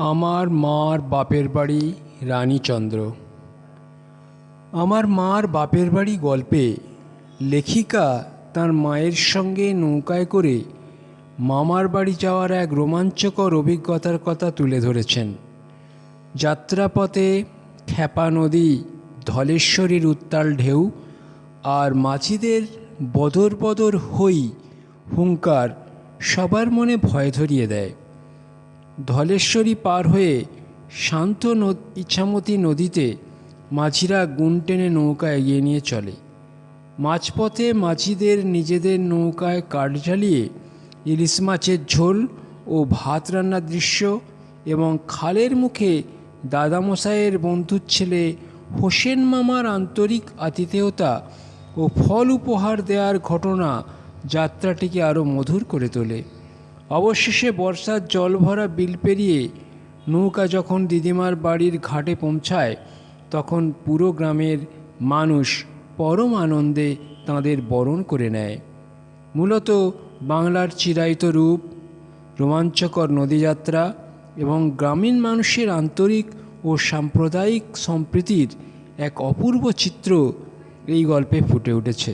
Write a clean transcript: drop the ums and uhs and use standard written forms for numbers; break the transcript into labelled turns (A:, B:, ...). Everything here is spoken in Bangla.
A: আমার মার বাপের বাড়ি রানীচন্দ্র। আমার মার বাপের বাড়ি গল্পে লেখিকা তার মায়ের সঙ্গে নৌকায় করে মামার বাড়ি যাওয়ার এক রোমাঞ্চকর অভিজ্ঞতার কথা তুলে ধরেছেন। যাত্রাপথে ক্ষেপা নদী, ধলেশ্বরীর উত্তাল ঢেউ আর মাঝিদের বদর বদর হই হুঙ্কার সবার মনে ভয় ধরিয়ে দেয়। ধলেশ্বরী পার হয়ে শান্ত ইছামতি নদীতে মাঝিরা গুণ টেনে নৌকা এগিয়ে নিয়ে চলে। মাঝপথে মাঝিদের নিজেদের নৌকায় কাঠ জ্বালিয়ে ইলিশ মাছের ঝোল ও ভাত রান্নার দৃশ্য এবং খালের মুখে দাদামশাইয়ের বন্ধুর ছেলে হোসেন মামার আন্তরিক আতিথেয়তা ও ফল উপহার দেওয়ার ঘটনা যাত্রাটিকে আরও মধুর করে তোলে। অবশেষে বর্ষার জল ভরা বিল পেরিয়ে নৌকা যখন দিদিমার বাড়ির ঘাটে পৌঁছায়, তখন পুরো গ্রামের মানুষ পরম আনন্দে তাঁদের বরণ করে নেয়। মূলত বাংলার চিরায়ত রূপ, রোমাঞ্চকর নদীযাত্রা এবং গ্রামীণ মানুষের আন্তরিক ও সাম্প্রদায়িক সম্প্রীতির এক অপূর্ব চিত্র এই গল্পে ফুটে উঠেছে।